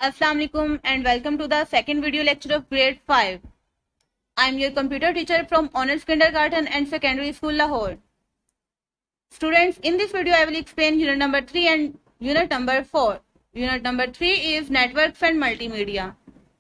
Assalamu alaikum and welcome to the second video lecture of grade 5. I am your computer teacher from Honors Kindergarten and Secondary School Lahore. Students, in this video I will explain unit number 3 and unit number 4. Unit number 3 is networks and multimedia.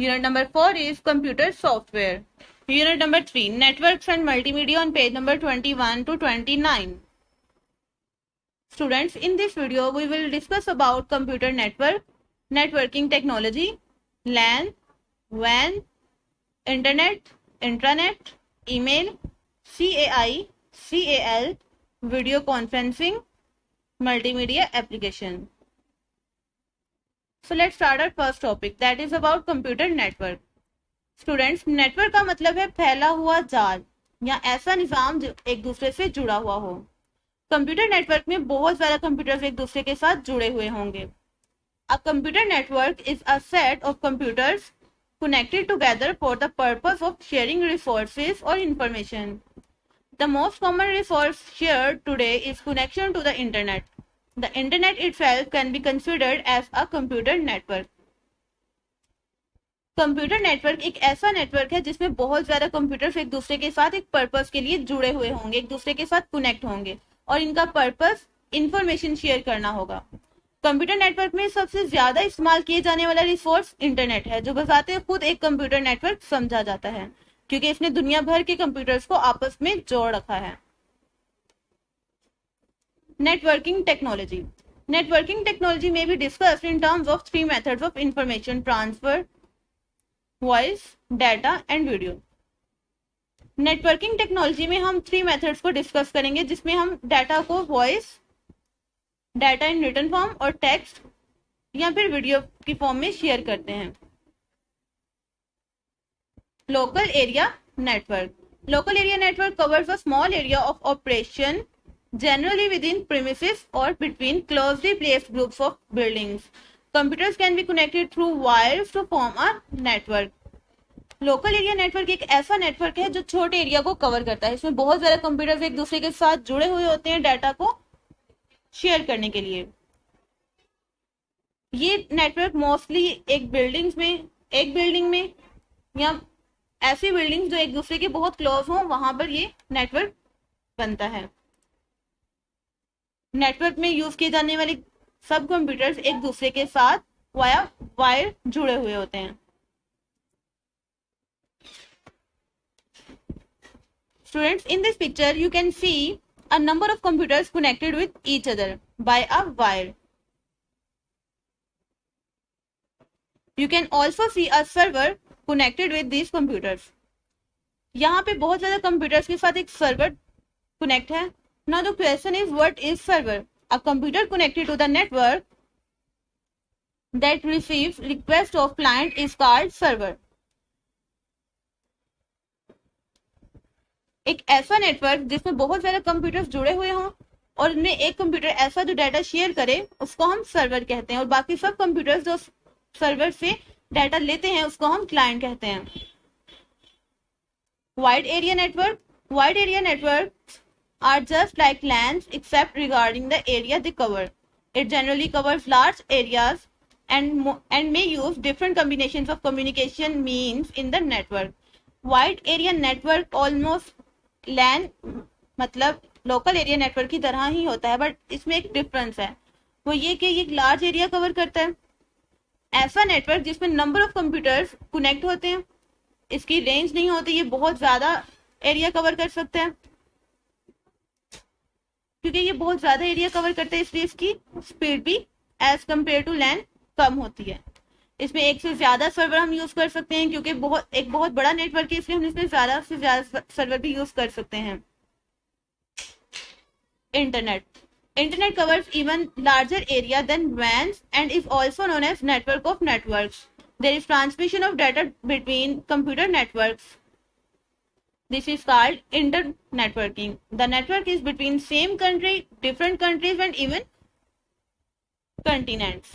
Unit number 4 is computer software. Unit number 3, networks and multimedia, on page number 21 to 29. Students, in this video we will discuss about computer network, networking technology, LAN, WAN, internet, intranet, email, CAI, CAL, video conferencing, multimedia application. So let's start our first topic, that is about computer network. Students, network का मतलब है फैला हुआ जाल या ऐसा निजाम जो एक दूसरे से जुड़ा हुआ हो. कंप्यूटर नेटवर्क में बहुत ज्यादा कंप्यूटर्स एक दूसरे के साथ जुड़े हुए होंगे. A computer network is a set of computers connected together for the purpose of sharing resources or information. The most common resource shared today is connection to the internet. The internet itself can be considered as a computer network. Computer network एक ऐसा network है जिसमें बहुत ज्यादा computers एक दूसरे के साथ एक पर्पस के लिए जुड़े हुए होंगे, एक दूसरे के साथ कनेक्ट होंगे और इनका पर्पस इंफॉर्मेशन शेयर करना होगा. कंप्यूटर नेटवर्क में सबसे ज्यादा इस्तेमाल किए जाने वाला रिसोर्स इंटरनेट है, जो बजाते खुद एक कंप्यूटर नेटवर्क समझा जाता है क्योंकि इसने दुनिया भर के कंप्यूटर्स को आपस में जोड़ रखा है. Networking technology. नेटवर्किंग टेक्नोलॉजी में भी discussed in terms of 3 methods of information transfer, voice, data and video. Networking technology में हम 3 मेथड्स को डिस्कस करेंगे जिसमें हम डाटा को voice, data in written form और टेक्स्ट या फिर वीडियो की फॉर्म में शेयर करते हैं. Local area network. Local area network covers a small area of operation generally within premises or between closely placed groups of buildings. Computers can be connected through wires to form a network. Local area network एक ऐसा network है जो छोटे area को cover करता है. इसमें बहुत ज्यादा कंप्यूटर्स एक दूसरे के साथ जुड़े हुए होते हैं डाटा को शेयर करने के लिए. ये नेटवर्क मोस्टली एक बिल्डिंग में या ऐसी बिल्डिंग्स जो एक दूसरे के बहुत क्लोज हो वहां पर ये नेटवर्क बनता है. नेटवर्क में यूज किए जाने वाले सब कंप्यूटर्स एक दूसरे के साथ वाया वायर जुड़े हुए होते हैं. Students, in this picture you can see a number of computers connected with each other by a wire. You can also see a server connected with these computers. यहाँ पे बहुत ज्यादा कंप्यूटर्स के साथ एक सर्वर कनेक्ट है. Now the question is, what is server? A computer connected to the network that receives request of client is called server. एक ऐसा नेटवर्क जिसमें बहुत ज्यादा कंप्यूटर्स जुड़े हुए हों और उनमें एक कंप्यूटर ऐसा जो डाटा शेयर करे उसको हम सर्वर कहते हैं और बाकी सब कंप्यूटर्स जो सर्वर से डाटा लेते हैं उसको हम क्लाइंट कहते हैं. Wide area network. Wide area network are just like LANs except regarding the area they cover. It generally covers large areas and may use different combinations of communication means in the network. Wide area network almost LAN मतलब local area network की तरह ही होता है, but इसमें एक difference है, वो ये कि ये लार्ज एरिया कवर करता है. ऐसा नेटवर्क जिसमें नंबर ऑफ कंप्यूटर्स कनेक्ट होते हैं, इसकी रेंज नहीं होती, ये बहुत ज्यादा एरिया कवर कर सकते हैं. क्योंकि ये बहुत ज्यादा एरिया कवर करते हैं इसलिए इसकी स्पीड भी एज कम्पेयर टू लैन कम होती है. इसमें एक से ज्यादा सर्वर हम यूज कर सकते हैं क्योंकि एक बहुत बड़ा नेटवर्क है, इसलिए हम इसमें ज्यादा से ज्यादा सर्वर भी यूज कर सकते हैं. Internet. Internet covers even larger area than WANs and is also known as network of networks. There is transmission of data between computer networks. This is called inter-networking. The network is between same country, different countries and even continents.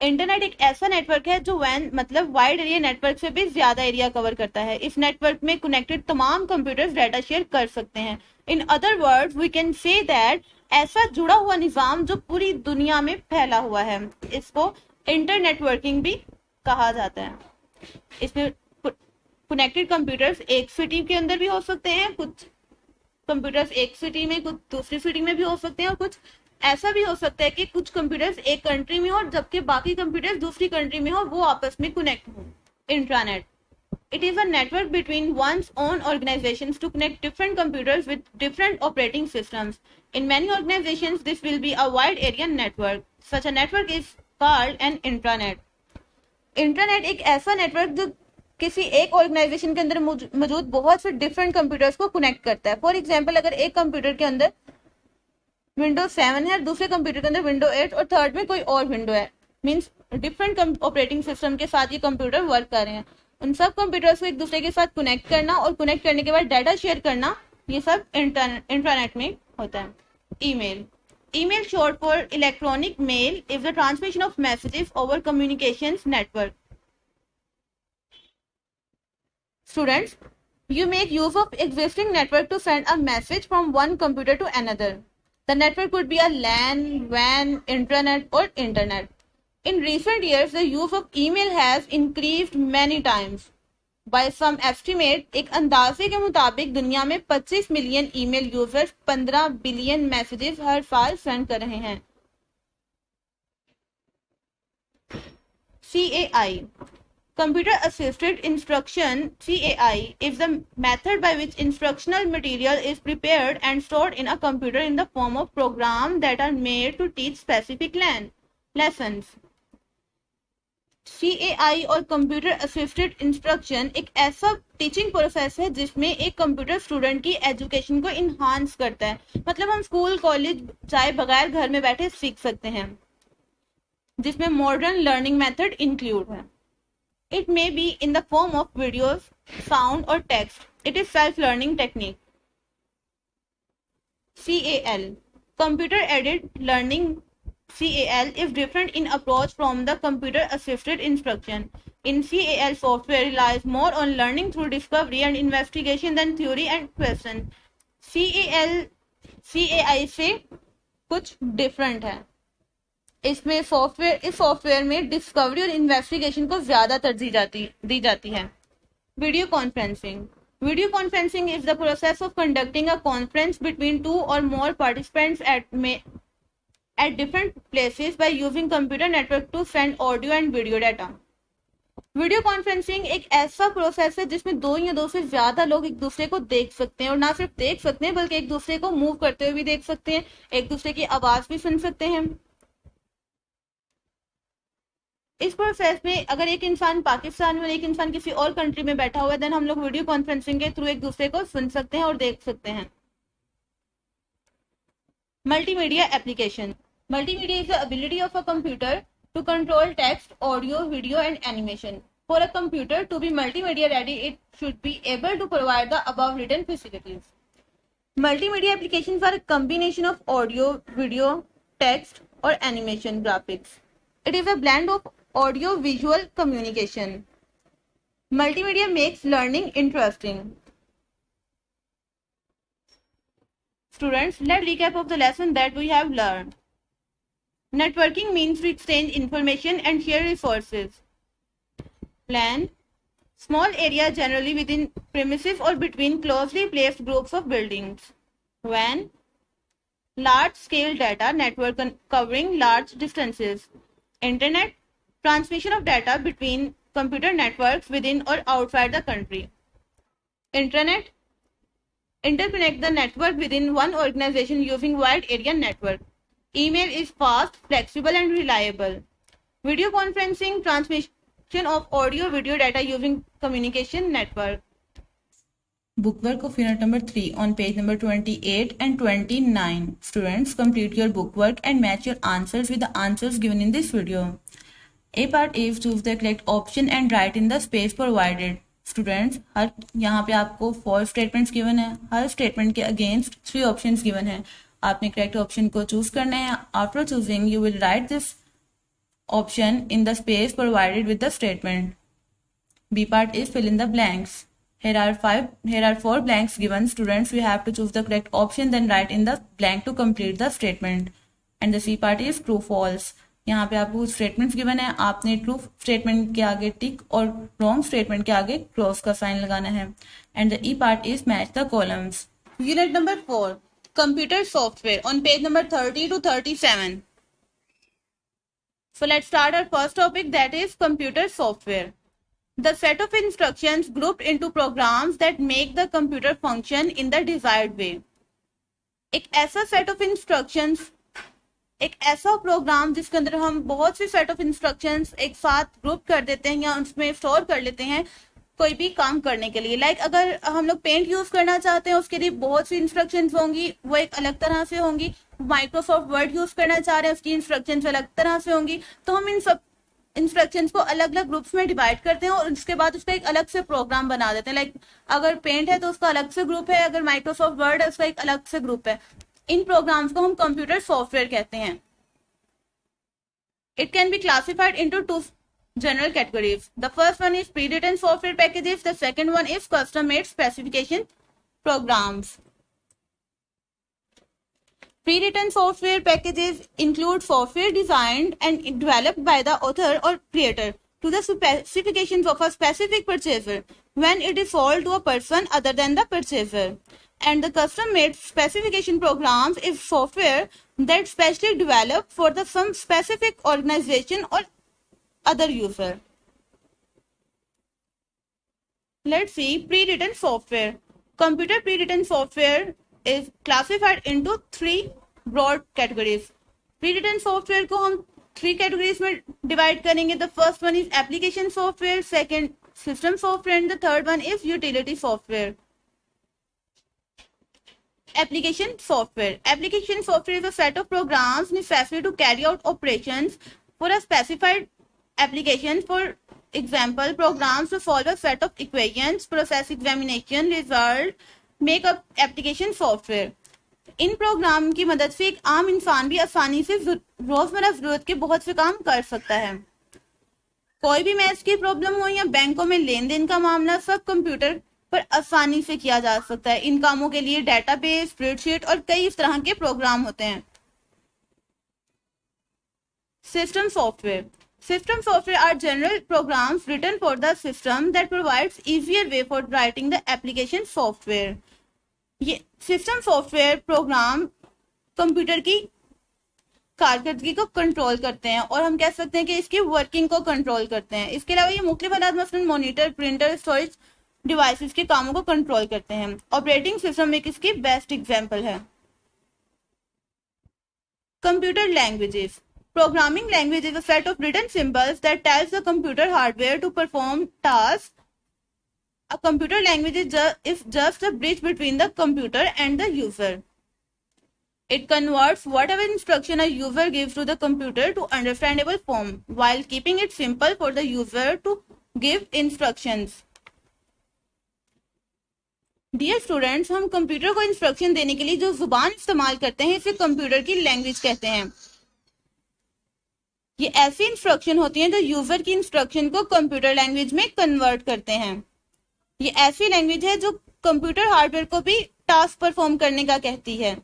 Internet एक ऐसा network है जो WAN मतलब wide area network से भी ज्यादा area cover करता है. इस नेटवर्क में कनेक्टेड तमाम कंप्यूटर्स डाटा शेयर कर सकते हैं. In other words we can say that ऐसा जुड़ा हुआ निजाम जो पूरी दुनिया में फैला हुआ है, इसको इंटरनेटवर्किंग भी कहा जाता है। इसमें कनेक्टेड कंप्यूटर्स एक सिटी के अंदर भी हो सकते हैं, कुछ कंप्यूटर्स एक सिटी में, कुछ दूसरी सिटी में भी हो सकते हैं, और कुछ ऐसा भी हो सकता है कि कुछ कंप्यूटर्स एक कंट्री में हो जबकि बाकी कंप्यूटर्स दूसरी कंट्री में हो, वो आपस में कनेक्ट हो। Intranet, it is a network between one's own organizations to connect different computers with different operating systems. In many organizations, this will be a wide area network. Such a network is called an intranet. Internet एक ऐसा network जो किसी एक organisation के अंदर मौजूद बहुत से डिफरेंट कंप्यूटर्स को कनेक्ट करता है। फॉर एग्जांपल, अगर एक कंप्यूटर के अंदर विंडोज 7 है, दूसरे कंप्यूटर के अंदर विंडो 8 और थर्ड में कोई और विंडो है, मींस डिफरेंट ऑपरेटिंग सिस्टम के साथ ये कंप्यूटर वर्क कर रहे हैं। उन सब कंप्यूटर्स को एक दूसरे के साथ कनेक्ट करना और कनेक्ट करने के बाद डाटा शेयर करना, ये सब इंटरनेट में होता है। Email, email short for electronic mail is the transmission of messages over communications network. Students, you make use of existing network to send a message from one computer to another. The network could be a LAN, WAN, intranet or internet. In recent years, the use of email has increased many times. By some estimate, एक अंदाजे के मुताबिक दुनिया में 25 million email users 15 billion messages हर साल send कर रहे हैं। CAI, Computer Assisted Instruction, CAI is the method by which instructional material is prepared and stored in a computer in the form of programs that are made to teach specific lessons. CAI और computer assisted instruction एक ऐसा teaching process है जिसमें एक computer student की education को enhance करता है। मतलब हम स्कूल कॉलेज जाए बगैर घर में बैठे सीख सकते हैं, जिसमें मॉडर्न लर्निंग मेथड इंक्लूड है। It may be in the form of videos, sound और text. It is self learning technique. CAL, computer aided learning, CAL is different in approach from the computer-assisted instruction. In CAL, software relies more on learning through discovery and investigation than theory and question. CAI से कुछ different है। इस software में discovery और investigation को ज्यादा तरजीह दी जाती है। Video conferencing, Video conferencing is the process of conducting a conference between two or more participants at different places by using computer network to send audio and video data. Video conferencing एक ऐसा process है जिसमें दो या दो से ज्यादा लोग एक दूसरे को देख सकते हैं, और ना सिर्फ देख सकते हैं बल्कि एक दूसरे को मूव करते हुए भी देख सकते हैं, एक दूसरे की आवाज भी सुन सकते हैं। इस प्रोसेस में अगर एक इंसान पाकिस्तान में और एक इंसान किसी और कंट्री में बैठा हुआ है, देन हम लोग वीडियो कॉन्फ्रेंसिंग के थ्रू एक दूसरे को सुन सकते हैं और देख सकते हैं। Multimedia application, multimedia is the ability of a computer to control text, audio, video and animation. For a computer to be multimedia ready, it should be able to provide the above written facilities. Multimedia applications are a combination of audio, video, text or animation graphics. It is a blend of audio-visual communication. Multimedia makes learning interesting. Students, let's recap of the lesson that we have learned. Networking means to exchange information and share resources. LAN, small area generally within premises or between closely placed groups of buildings. WAN, large scale data network covering large distances. Internet, transmission of data between computer networks within or outside the country. Intranet, interconnect the network within one organization using wide area network. Email is fast, flexible and reliable. Video conferencing, transmission of audio video data using communication network. Bookwork of unit number 3 on page number 28 and 29. Students, complete your bookwork and match your answers with the answers given in this video. A part is choose the correct option and write in the space provided. Students, हर यहाँ पे आपको 4 statements given है, हर statement के against 3 options given है। आपने correct option को choose करना है। After choosing you will write this option in the space provided with the statement. B part is fill in the blanks. Here are 4 blanks given. Students, we have to choose the correct option, then write in the blank to complete the statement. And the C part is true false. यहाँ पे आपको statements given है, आपने true statement के आगे टिक और wrong statement के आगे क्रॉस का साइन लगाना है. And the E part is match the columns. Unit number 4, computer software, on page number 30 to 37. So let's start our first topic, that is computer software. The set of instructions grouped into programs that make the computer function in the desired way. एक ऐसा set of instructions, एक ऐसा programme जिसके अंदर हम बहुत से set of instructions एक साथ ग्रुप कर देते हैं या उसमें स्टोर कर लेते हैं कोई भी काम करने के लिए. लाइक अगर हम लोग पेंट यूज करना चाहते हैं उसके लिए बहुत सी इंस्ट्रक्शंस होंगी, वो एक अलग तरह से होंगी. माइक्रोसॉफ्ट वर्ड यूज करना चाह रहे हैं उसकी इंस्ट्रक्शंस अलग तरह से होंगी. तो हम इन सब इंस्ट्रक्शंस को अलग अलग ग्रुप्स में डिवाइड करते हैं और उसके बाद उसका एक अलग से प्रोग्राम बना देते हैं. लाइक अगर पेंट है तो उसका अलग से ग्रुप है, अगर माइक्रोसॉफ्ट वर्ड है उसका एक अलग से ग्रुप है. इन प्रोग्राम्स को हम कंप्यूटर सॉफ्टवेयर कहते हैं. It can be classified into 2 general categories. The first one is pre-written software packages. The second one is custom-made specification programs. Pre-written software packages include software designed and developed by the author or creator to the specifications of a specific purchaser when it is sold to a person other than the purchaser. And the custom-made specification programs is software that specially developed for some specific organization or other user. Let's see pre-written software. Computer pre-written software is classified into 3 broad categories. Pre-written software को हम 3 categories में divide करेंगे. The first one is application software, second system software, and the third one is utility software. Application software. Application software is a set of programs necessary to carry out operations for a specified application. For example, programs to solve a set of equations, process examination result, make up application software. In programme की मदद से एक आम इंसान भी आसानी से रोजमर्रा जरूरत के बहुत से काम कर सकता है. कोई भी मैथ्स की प्रॉब्लम हो या बैंकों में लेन देन का मामला, सब कंप्यूटर पर आसानी से किया जा सकता है. इन कामों के लिए डेटाबेस, स्प्रेडशीट और कई इस तरह के प्रोग्राम होते हैं. System software. System software are general programs written for the system that provides easier way for writing the application software. ये सिस्टम सॉफ्टवेयर प्रोग्राम कंप्यूटर की कारकर्दगी को कंट्रोल करते हैं और हम कह सकते हैं कि इसकी वर्किंग को कंट्रोल करते हैं. इसके अलावा ये मुख्तलिफ आलात मसलन मॉनिटर, प्रिंटर, स्टोरेज डिवाइसेस के कामों को कंट्रोल करते हैं. ऑपरेटिंग सिस्टम एक इसकी बेस्ट एग्जांपल है. Computer languages. Programming language is a set of written symbols that tells the computer hardware to perform tasks. A computer language is just a bridge between the computer and the user. It converts whatever instruction a user gives to the computer to understandable form while keeping it simple for the user to give instructions. Dear students, हम computer को instruction देने के लिए जो जुबान इस्तेमाल करते हैं इसे कंप्यूटर की लैंग्वेज कहते हैं. ये ऐसी इंस्ट्रक्शन होती हैं जो यूजर की इंस्ट्रक्शन को कंप्यूटर लैंग्वेज में कन्वर्ट करते हैं. ये ऐसी लैंग्वेज है जो कंप्यूटर हार्डवेयर को भी टास्क परफॉर्म करने का कहती है.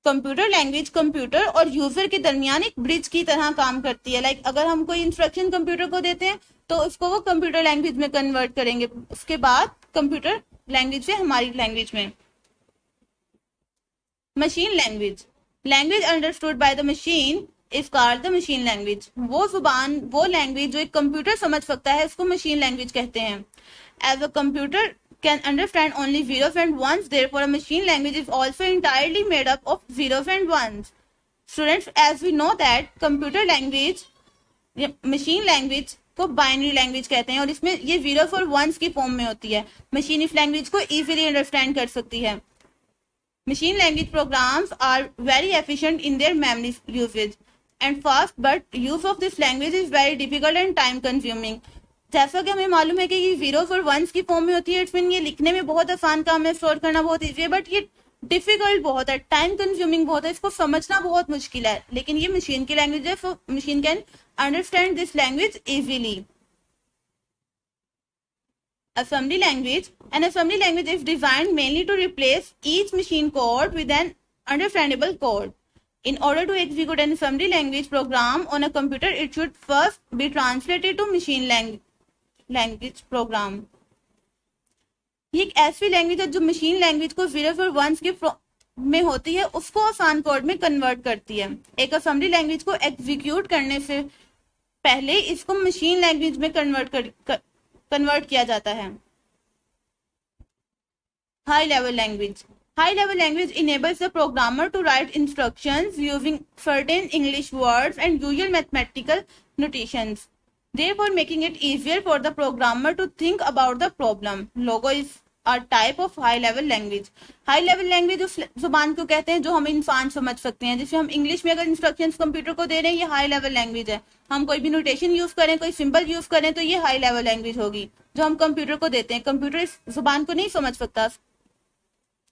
कंप्यूटर लैंग्वेज कंप्यूटर और यूजर के दरमियान एक ब्रिज की तरह काम करती है. लाइक अगर हम कोई इंस्ट्रक्शन कंप्यूटर को देते हैं तो उसको वो कंप्यूटर लैंग्वेज में कन्वर्ट करेंगे, उसके बाद कंप्यूटर लैंग्वेज से हमारी लैंग्वेज में. Machine language. Language understood by the machine is called the machine language. वो जुबान, वो लैंग्वेज जो एक कंप्यूटर समझ सकता है उसको मशीन लैंग्वेज कहते हैं. As a computer can understand only zeros and ones, therefore a machine language is also entirely made up of zeros and ones. Students, as we know that computer language, machine language को binary language कहते हैं और इसमें ये zeros और ones की form में होती है. मशीन इस लैंग्वेज को इजीली अंडरस्टैंड कर सकती है. Machine language programs are very efficient in their memory usage and fast, but use of this language is very difficult and time consuming. जैसा कि हमें मालूम है कि ये zeros और ones की फॉर्म में होती है, इसमें ये लिखने में बहुत आसान काम है, स्टोर करना बहुत इजी है, बट ये डिफिकल्ट बहुत है, टाइम कंज्यूमिंग बहुत है, इसको समझना बहुत मुश्किल है. लेकिन ये मशीन की लैंग्वेज है, so machine can understand this language easily. Assembly language. An assembly language is designed mainly to replace each machine code with an understandable code. In order to execute an assembly language program on a computer, it should first be translated to machine language program. ये एक ऐसी language है जो machine language को 0 और 1 के में होती है, उसको आसान कोड में कन्वर्ट करती है। एक असेंबली लैंग्वेज को एग्जीक्यूट करने से पहले इसको मशीन लैंग्वेज में कन्वर्ट किया जाता है। High level language. High level language enables the programmer to write instructions using certain English words and usual mathematical notations, therefore making it easier for the programmer to think about the problem. Logo is a type of high level language. High level language उस जुबान को कहते हैं जो हम इंसान समझ सकते हैं। जैसे हम इंग्लिश में अगर इंस्ट्रक्शंस कंप्यूटर को दे रहे हैं, ये हाई लेवल लैंग्वेज है। हम कोई भी नोटेशन यूज करें, कोई सिंबल यूज करें, तो ये हाई लेवल लैंग्वेज होगी जो हम कंप्यूटर को देते हैं। कंप्यूटर इस जुबान को नहीं समझ सकता।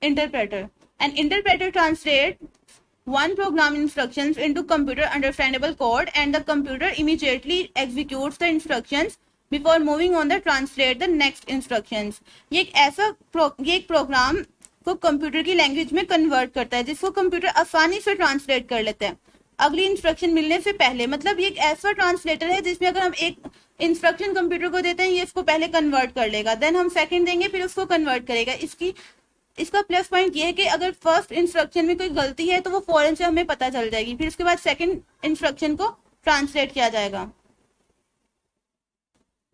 Interpreter. An interpreter translates one program instructions into computer understandable code, and the computer immediately executes the instructions before moving on to translate the next instructions. ये एक प्रोग्राम को कंप्यूटर की लैंग्वेज में कन्वर्ट करता है जिसको कंप्यूटर आसानी से ट्रांसलेट कर लेते हैं अगली इंस्ट्रक्शन मिलने से पहले। मतलब ये एक ऐसा ट्रांसलेटर है जिसमें अगर हम एक इंस्ट्रक्शन कंप्यूटर को देते हैं, ये इसको पहले कन्वर्ट कर लेगा, देन हम सेकंड देंगे, फिर उसको कन्वर्ट करेगा। इसका प्लस पॉइंट ये है कि अगर फर्स्ट इंस्ट्रक्शन में कोई गलती है तो वो फौरन से हमें पता चल जाएगी, फिर उसके बाद सेकंड इंस्ट्रक्शन को ट्रांसलेट किया जाएगा।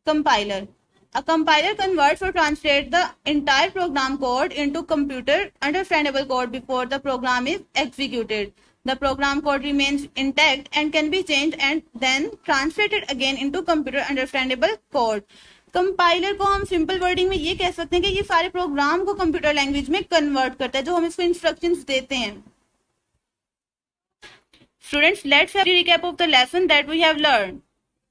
Compiler. A compiler converts or translates the entire program code into computer understandable code before the program is executed. The program code remains intact and can be changed and then translated again into computer understandable code. Compiler को हम simple wording में ये कह सकते हैं कि ये सारे प्रोग्राम को कंप्यूटर लैंग्वेज में कन्वर्ट करता है जो हम इसको इंस्ट्रक्शंस देते हैं। Students, let's have a recap of the lesson that we have learned.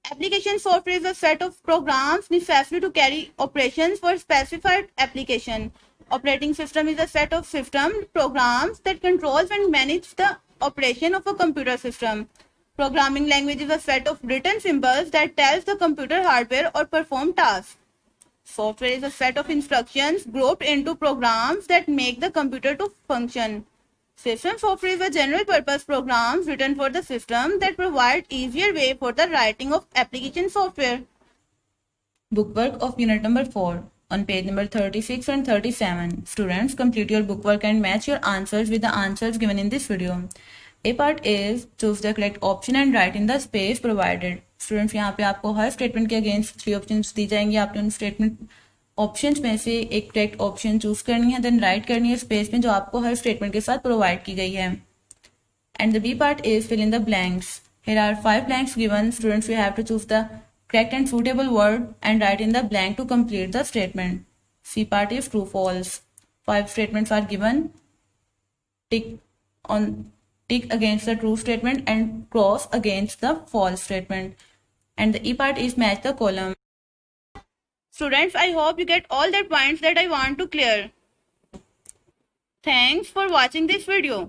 Application software is a set of programs necessary to carry operations for specified application. Operating system is a set of system programs that controls and manage the operation of a computer system. Programming language is a set of written symbols that tells the computer hardware or perform tasks. Software is a set of instructions grouped into programs that make the computer to function. System software is a general purpose programs written for the system that provide easier way for the writing of application software. Bookwork of unit number 4 on page number 36 and 37. Students, complete your bookwork and match your answers with the answers given in this video. A part is choose the correct option and write in the space provided. Students, यहाँ पे आपको हर statement के against 3 options दी जाएंगे। आपने उन statement options में से एक करेक्ट ऑप्शन चूज करनी है, देन राइट करनी है स्पेस में जो आपको हर स्टेटमेंट के साथ प्रोवाइड की गई है। And the B part is fill in the blanks. Here are 5 blanks given. Students, you have to choose the correct and suitable word and write in the blank to complete the statement. C part is true false. 5 statements are given. Tick against the true statement and cross against the false statement. And the E part is match the column. Students, I hope you get all the points that I want to clear. Thanks for watching this video.